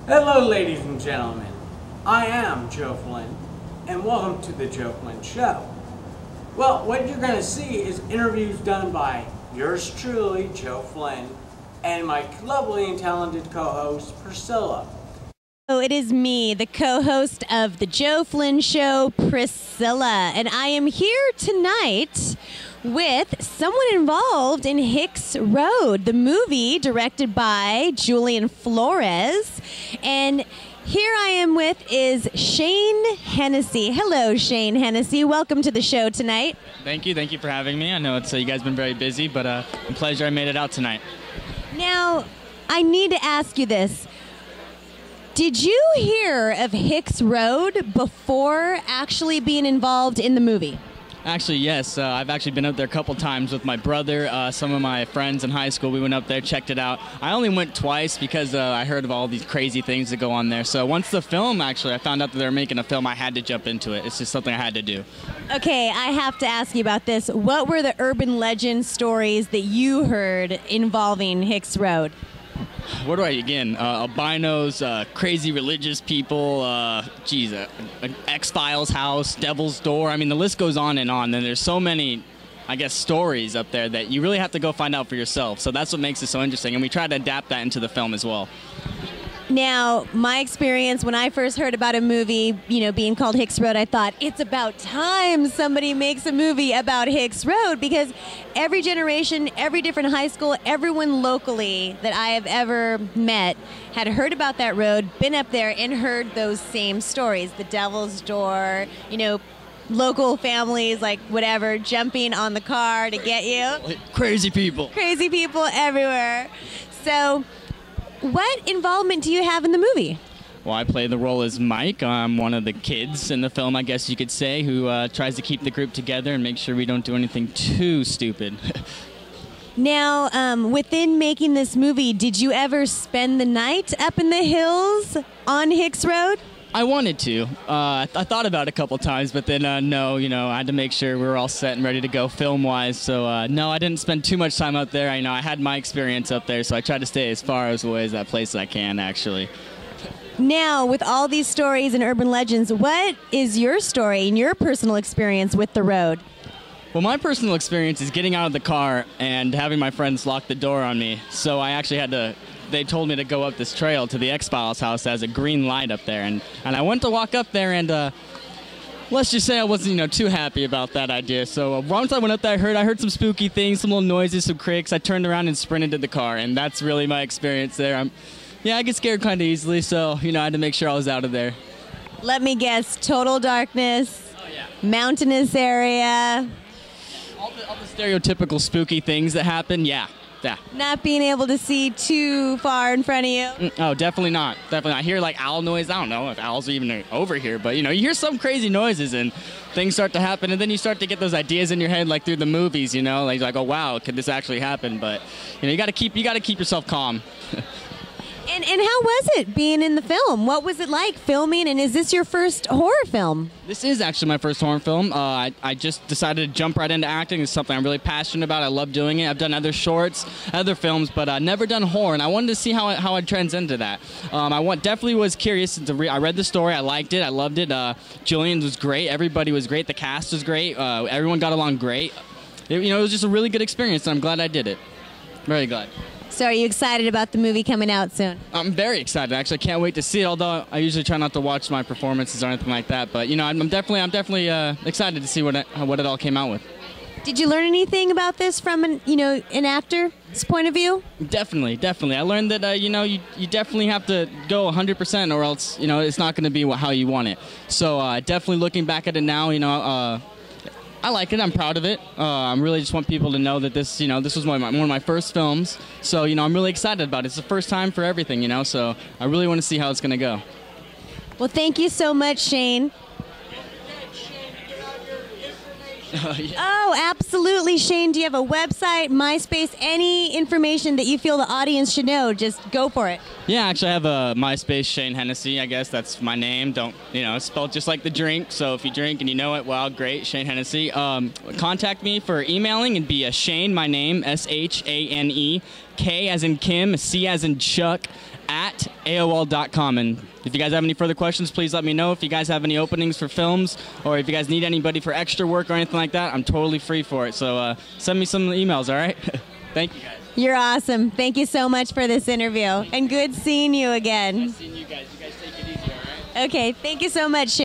Hello, ladies and gentlemen. I am Joe Flynn, and welcome to the Joe Flynn Show. Well, what you're going to see is interviews done by yours truly, Joe Flynn, and my lovely and talented co-host, Priscilla. Oh, it is me, the co-host of the Joe Flynn Show, Priscilla, and I am here tonight with someone involved in Hicks Road, the movie directed by Julian Flores. And here I am with is Shane Hennessy. Hello, Shane Hennessy. Welcome to the show tonight. Thank you for having me. I know it's you guys been very busy, but a pleasure I made it out tonight. Now, I need to ask you this. Did you hear of Hicks Road before actually being involved in the movie? Actually, yes. I've actually been up there a couple times with my brother, some of my friends in high school. We went up there, checked it out. I only went twice because I heard of all these crazy things that go on there. So once the film, actually, I found out that they were making a film, I had to jump into it. It's just something I had to do. Okay, I have to ask you about this. What were the urban legend stories that you heard involving Hicks Road? Where do I begin? Albinos, crazy religious people, an X-Files house, Devil's Door. I mean, the list goes on. And there's so many, I guess, stories up there that you really have to go find out for yourself. So that's what makes it so interesting. And we try to adapt that into the film as well. Now, my experience when I first heard about a movie, being called Hicks Road, I thought, it's about time somebody makes a movie about Hicks Road, because every generation, every different high school, everyone locally that I have ever met had heard about that road, been up there, and heard those same stories. The Devil's Door, local families, like whatever, jumping on the car to get you. Crazy people. Crazy people everywhere. So, what involvement do you have in the movie? Well, I play the role as Mike. I'm one of the kids in the film, I guess you could say, who tries to keep the group together and make sure we don't do anything too stupid. Now, within making this movie, did you ever spend the night up in the hills on Hicks Road? I wanted to. I thought about it a couple times, but then no, I had to make sure we were all set and ready to go film-wise. So no, I didn't spend too much time up there. I had my experience up there, so I tried to stay as far away as that place as I can, actually. Now, with all these stories and urban legends, what is your story and your personal experience with the road? Well, my personal experience is getting out of the car and having my friends lock the door on me. So I actually had to... They told me to go up this trail to the X-Files house that has a green light up there. And I went to walk up there, and let's just say I wasn't, too happy about that idea. So once I went up there, I heard some spooky things, some little noises, some creaks. I turned around and sprinted to the car, and that's really my experience there. I get scared kind of easily, so, I had to make sure I was out of there. Let me guess, total darkness, mountainous area. All the stereotypical spooky things that happen, yeah. Not being able to see too far in front of you? Oh, definitely not. Definitely not. I hear owl noise. I don't know if owls are even over here, but you hear some crazy noises and things start to happen, and then you start to get those ideas in your head through the movies, like oh wow, could this actually happen? But you got to keep yourself calm. And how was it being in the film? What was it like filming, and is this your first horror film? This is actually my first horror film. I just decided to jump right into acting. It's something I'm really passionate about. I love doing it. I've done other shorts, other films, but I've never done horror, and I wanted to see how I'd transcend to that. Definitely was curious. I read the story. I liked it. I loved it. Julian was great. Everybody was great. The cast was great. Everyone got along great. It was just a really good experience, and I'm glad I did it. Very glad. So are you excited about the movie coming out soon? I'm very excited. Actually, I can't wait to see it, although I usually try not to watch my performances or anything like that. But, I'm definitely excited to see what it all came out with. Did you learn anything about this from an actor's point of view? Definitely. I learned that, you definitely have to go 100% or else, it's not going to be how you want it. So definitely looking back at it now, I like it. I'm proud of it. I really just want people to know that this was one of my first films. So, I'm really excited about it. It's the first time for everything, so I really want to see how it's going to go. Well, thank you so much, Shane. Oh, absolutely, Shane. Do you have a website, MySpace, any information that you feel the audience should know? Just go for it. Yeah, actually, I have a MySpace, Shane Hennessy. I guess that's my name. It's spelled just like the drink. So if you drink and you know it, well, great, Shane Hennessy. Contact me for emailing. It'd be Shane, my name, SHANE, K as in Kim, C as in Chuck, at at AOL.com. And if you guys have any further questions, please let me know. If you guys have any openings for films, or if you guys need anybody for extra work or anything like that, I'm totally free for it. So send me some emails, all right? Thank you, guys. You're awesome. Thank you so much for this interview. And good seeing you again. Nice seeing you guys. You guys take it easy, all right? Okay, thank you so much.